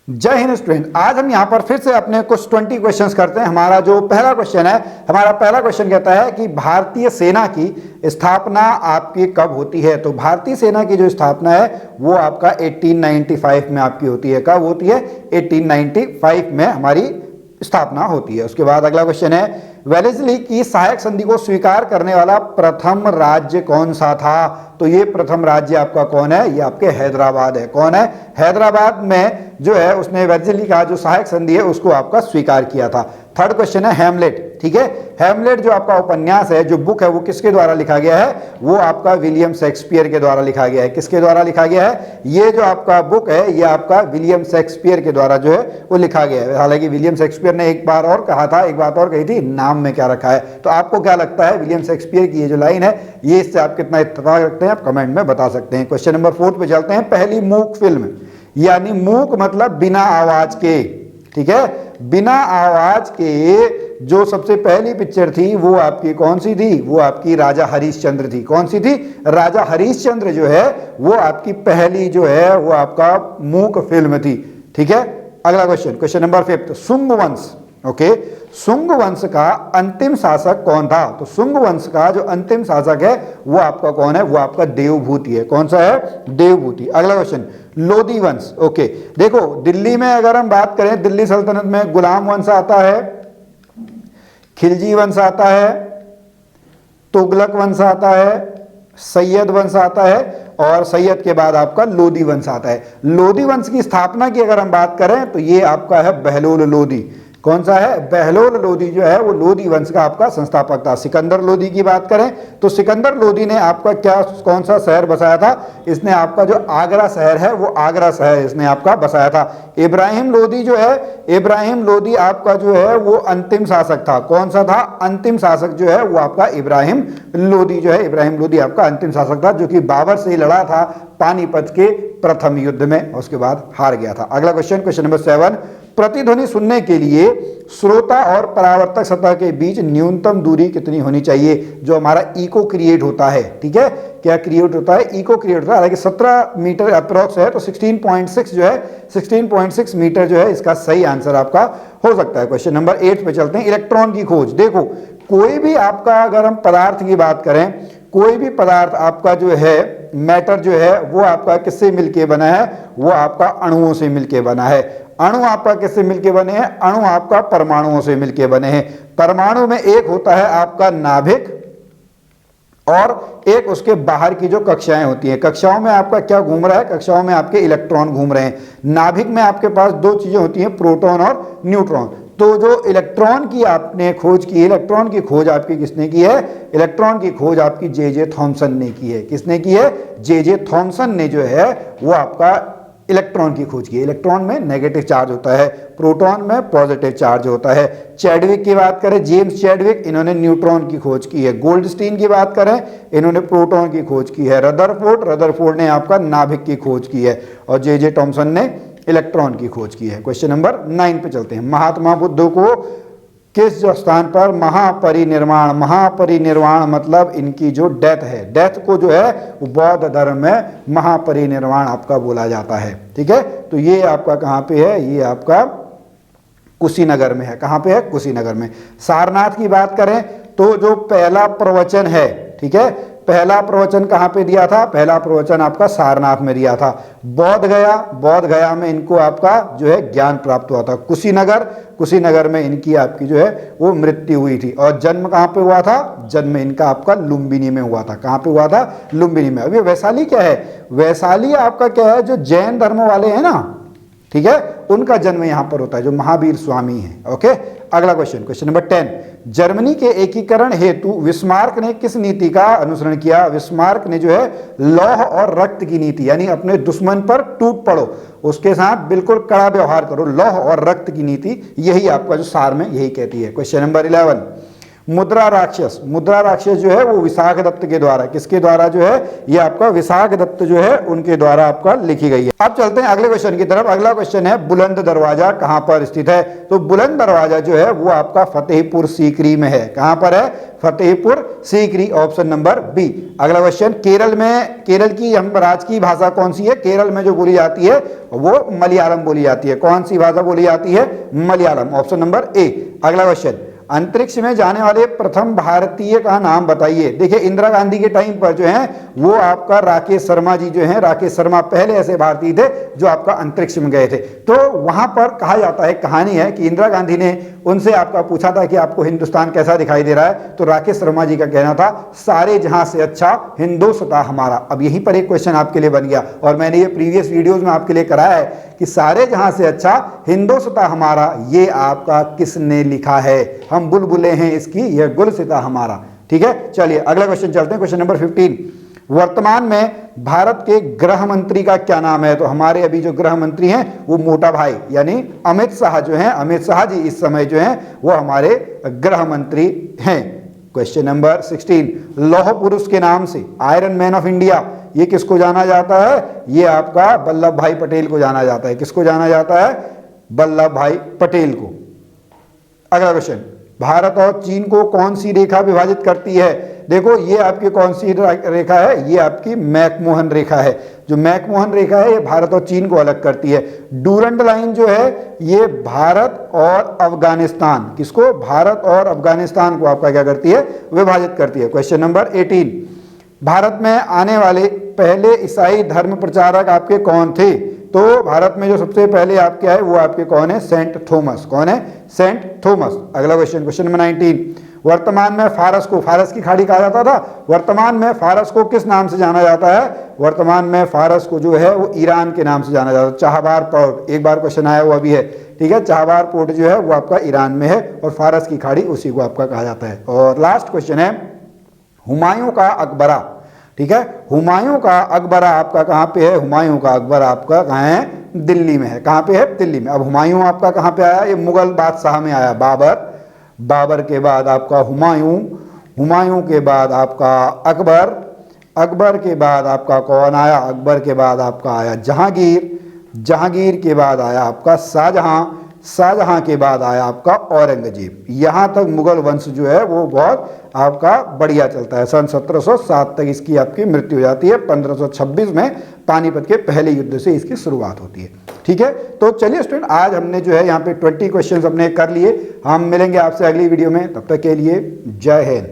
जय हिंद स्टूडेंट। आज हम यहाँ पर फिर से अपने कुछ 20 क्वेश्चंस करते हैं। हमारा जो पहला क्वेश्चन है, हमारा पहला क्वेश्चन कहता है कि भारतीय सेना की स्थापना आपकी कब होती है। तो भारतीय सेना की जो स्थापना है वो आपका 1895 में आपकी होती है। कब होती है? 1895 में हमारी स्थापना होती है। उसके बाद अगला क्वेश्चन है, वेलेस्ली की सहायक संधि को स्वीकार करने वाला प्रथम राज्य कौन सा था। तो ये प्रथम राज्य आपका कौन है? ये आपके हैदराबाद है। कौन है? हैदराबाद में जो है उसने वेलेस्ली का जो सहायक संधि है उसको आपका स्वीकार किया था। थर्ड क्वेश्चन है हैमलेट। ठीक है, हैमलेट जो आपका उपन्यास है, जो बुक है, वो किसके द्वारा लिखा गया है? वो आपका विलियम शेक्सपियर के द्वारा लिखा गया है। किसके द्वारा लिखा गया है? ये जो आपका बुक है ये आपका विलियम शेक्सपियर के द्वारा जो है वो लिखा गया है। हालांकि विलियम शेक्सपियर ने एक बार और कहा था, एक बात और कही थी, नाम में क्या रखा है। तो आपको क्या लगता है विलियम शेक्सपियर की ये जो लाइन है ये इससे आप कितना इत्तेफाक रखते हैं? आप कमेंट में बता सकते हैं। क्वेश्चन नंबर 4 पे चलते हैं। पहली मूक फिल्म, यानी मूक मतलब बिना आवाज के, ठीक है, बिना आवाज के जो सबसे पहली पिक्चर थी वो आपकी कौन सी थी? वो आपकी राजा हरिश्चंद्र थी। कौन सी थी? राजा हरिश्चंद्र जो है वो आपकी पहली जो है वो आपका मूक फिल्म थी। ठीक है, अगला क्वेश्चन, क्वेश्चन नंबर 5, शुंग वंश। ओके, शुंग वंश का अंतिम शासक कौन था? तो शुंग वंश का जो अंतिम शासक है वो आपका कौन है? वो आपका देवभूति है। कौन सा है? देवभूति। अगला क्वेश्चन, लोधी वंश। ओके, देखो दिल्ली में अगर हम बात करें, दिल्ली सल्तनत में गुलाम वंश आता है, खिलजी वंश आता है, तुगलक वंश आता है, सैयद वंश आता है और सैयद के बाद आपका लोधी वंश आता है। लोधी वंश की स्थापना की अगर हम बात करें तो ये आपका है बहलोल लोधी। कौन सा है? बहलोल लोधी जो है वो लोधी वंश का आपका संस्थापक था। सिकंदर लोधी की बात करें तो सिकंदर लोधी ने आपका क्या, कौन सा शहर बसाया था? इसने आपका जो आगरा शहर है वो आगरा शहर इसने आपका बसाया था। इब्राहिम लोधी जो है, इब्राहिम लोधी आपका जो है वो अंतिम शासक था। कौन सा था? अंतिम शासक जो है वो आपका इब्राहिम लोधी जो है, इब्राहिम लोधी आपका अंतिम शासक था, जो कि बाबर से लड़ा था पानीपत के प्रथम युद्ध में, उसके बाद हार गया था। अगला क्वेश्चन, क्वेश्चन नंबर 7, प्रतिध्वनि सुनने के लिए श्रोता और परावर्तक सतह के बीच न्यूनतम दूरी कितनी होनी चाहिए? जो हमारा इको क्रिएट होता है, ठीक है, क्या क्रिएट होता है? इको क्रिएट होता है। हालांकि 17 मीटर अप्रोक्स है तो 16.6 जो है, 16.6 मीटर जो है इसका सही आंसर आपका हो सकता है। क्वेश्चन नंबर 8 पे चलते हैं। इलेक्ट्रॉन की खोज। देखो कोई भी आपका अगर हम पदार्थ की बात करें, कोई भी पदार्थ आपका जो है, मैटर जो है वो आपका किससे मिलके बना है? वो आपका अणुओं से मिलके बना है। अणु आपका किससे मिलके बने हैं? अणु आपका परमाणुओं से मिलके बने हैं। परमाणु में एक होता है आपका नाभिक और एक उसके बाहर की जो कक्षाएं होती हैं। कक्षाओं में आपका क्या घूम रहा है? कक्षाओं में आपके इलेक्ट्रॉन घूम रहे हैं। नाभिक में आपके पास दो चीजें होती हैं, प्रोटॉन और न्यूट्रॉन। तो जो इलेक्ट्रॉन की आपने खोज की, इलेक्ट्रॉन की खोज आपकी किसने की है? इलेक्ट्रॉन की खोज आपकी जे थॉमसन ने की है। किसने की है? जे थॉमसन ने जो है वो आपका इलेक्ट्रॉन की खोज की है। इलेक्ट्रॉन में नेगेटिव चार्ज होता है, प्रोटॉन में पॉजिटिव चार्ज होता है। चैडविक की बात करें, जेम्स चैडविक, इन्होंने न्यूट्रॉन की खोज की है। गोल्डस्टीन की बात करें, इन्होंने प्रोटॉन की खोज की है। रदरफोर्ड ने आपका नाभिक की खोज की है और जे थॉमसन ने इलेक्ट्रॉन की खोज की है। क्वेश्चन नंबर 9 पे चलते हैं। महात्मा बुद्ध को किस स्थान पर महापरिनिर्वाण, महापरिनिर्वाण मतलब इनकी जो डेथ है, डेथ को जो है वो बौद्ध धर्म में महापरिनिर्वाण आपका बोला जाता है। ठीक है, तो ये आपका कहाँ पे है? ये आपका कुशीनगर में है। कहाँ पे है? कुशीनगर में। सारनाथ की बात करें तो जो पहला प्रवचन है, ठीक है, पहला प्रवचन कहाँ पे दिया था? पहला प्रवचन आपका सारनाथ में दिया था। बोध गया में इनको आपका जो है ज्ञान प्राप्त हुआ था। कुशीनगर में इनकी आपकी जो है वो मृत्यु हुई थी। और जन्म कहाँ पे हुआ था? जन्म इनका आपका लुम्बिनी में हुआ था। कहाँ पे हुआ था? लुम्बिनी में। अभी वैशाली क्या है? वैशाली आपका क्या है? जो जैन धर्म वाले हैं ना, ठीक है, उनका जन्म यहां पर होता है, जो महावीर स्वामी है। ओके, अगला क्वेश्चन, क्वेश्चन नंबर 10, जर्मनी के एकीकरण हेतु विस्मार्क ने किस नीति का अनुसरण किया? विस्मार्क ने जो है लौह और रक्त की नीति, यानी अपने दुश्मन पर टूट पड़ो, उसके साथ बिल्कुल कड़ा व्यवहार करो, लौह और रक्त की नीति, यही आपका जो सार में यही कहती है। क्वेश्चन नंबर 11, मुद्रा राक्षस, मुद्रा राक्षस जो है वो विशाखदत्त के द्वारा, किसके द्वारा जो है, ये आपका विशाखदत्त जो है उनके द्वारा आपका लिखी गई है। अब चलते हैं अगले क्वेश्चन की तरफ। अगला क्वेश्चन है बुलंद दरवाजा कहां पर स्थित है? तो बुलंद दरवाजा जो है वो आपका फतेहपुर सीकरी में है। कहां पर है? Fatehpur Sikri, option number B. अगला क्वेश्चन, केरल में, केरल की हम राज्य की भाषा कौन सी है? केरल में जो बोली जाती है वो मलयालम बोली जाती है। कौन सी भाषा बोली जाती है? Malayalam, option number A. अगला क्वेश्चन, अंतरिक्ष में जाने वाले प्रथम भारतीय का नाम बताइए। देखिए इंदिरा गांधी के टाइम पर जो है वो आपका राकेश शर्मा जी जो है, राकेश शर्मा पहले ऐसे भारतीय थे जो आपका अंतरिक्ष में गए थे। तो वहां पर कहा जाता है, कहानी है कि इंदिरा गांधी ने उनसे आपका पूछा था कि आपको हिंदुस्तान कैसा दिखाई दे रहा है, तो राकेश शर्मा जी का कहना था सारे जहां से अच्छा हिंदुस्तान हमारा। अब यहीं पर एक क्वेश्चन आपके लिए बन गया, और मैंने ये प्रीवियस वीडियोज में आपके लिए कराया है कि सारे जहां से अच्छा हिंदुस्तान हमारा, ये आपका किसने लिखा है? हम बुलबुले हैं इसकी, यह गुलसिता हमारा। ठीक है, चलिए अगला क्वेश्चन चलते हैं, क्वेश्चन नंबर 15। वर्तमान में भारत के गृह मंत्री का क्या नाम है? तो हमारे अभी जो गृह मंत्री हैं वो मोटा भाई यानी अमित शाह जो हैं, अमित शाह जी इस समय जो हैं वो हमारे गृह मंत्री हैं। क्वेश्चन नंबर 16, लौह पुरुष के नाम से, आयरन मैन ऑफ इंडिया, ये किसको जाना जाता है? ये आपका वल्लभ भाई पटेल को जाना जाता है। किसको जाना जाता है? वल्लभ भाई पटेल को। अगला क्वेश्चन, भारत और चीन को कौन सी रेखा विभाजित करती है? देखो ये आपकी कौन सी रेखा है? ये आपकी मैकमोहन रेखा है। जो मैकमोहन रेखा है ये भारत और चीन को अलग करती है। डूरंड लाइन जो है ये भारत और अफगानिस्तान, किसको? भारत और अफगानिस्तान को आपका क्या करती है? विभाजित करती है। क्वेश्चन नंबर 18, भारत में आने वाले पहले ईसाई धर्म प्रचारक आपके कौन थे? तो भारत में जो सबसे पहले आपके आए वो आपके कौन है? Saint Thomas. कौन है? Saint Thomas. अगला क्वेश्चन, क्वेश्चन नंबर 19, वर्तमान में फारस को, फारस की खाड़ी कहा जाता था, वर्तमान में फारस को किस नाम से जाना जाता है? वर्तमान में फारस को जो है वो ईरान के नाम से जाना जाता है। चाहबार पोर्ट, एक बार क्वेश्चन आया वो अभी है, ठीक है, चाहबार पोर्ट जो है वो आपका ईरान में है और फारस की खाड़ी उसी को आपका कहा जाता है। और लास्ट क्वेश्चन है हुमायूं का अकबरा, ठीक है, हुमायूं का अकबरा आपका कहाँ पे है? हुमायूं का अकबरा आपका कहाँ है? दिल्ली में है। कहाँ पे है? दिल्ली में। अब हुमायूं आपका कहाँ पे आया? ये मुगल बादशाह में आया, बाबर, बाबर के बाद आपका हुमायूं, हुमायूं के बाद आपका अकबर, अकबर के बाद आपका कौन आया? अकबर के बाद आपका आया जहांगीर, जहांगीर के बाद आया आपका शाहजहां, शाहजहां के बाद आया आपका औरंगजेब। यहाँ तक मुगल वंश जो है वो बहुत आपका बढ़िया चलता है। सन 1707 तक इसकी आपकी मृत्यु हो जाती है। 1526 में पानीपत के पहले युद्ध से इसकी शुरुआत होती है। ठीक है, तो चलिए स्टूडेंट, आज हमने जो है यहाँ पे 20 क्वेश्चन अपने कर लिए। हम मिलेंगे आपसे अगली वीडियो में, तब तक के लिए जय हिंद।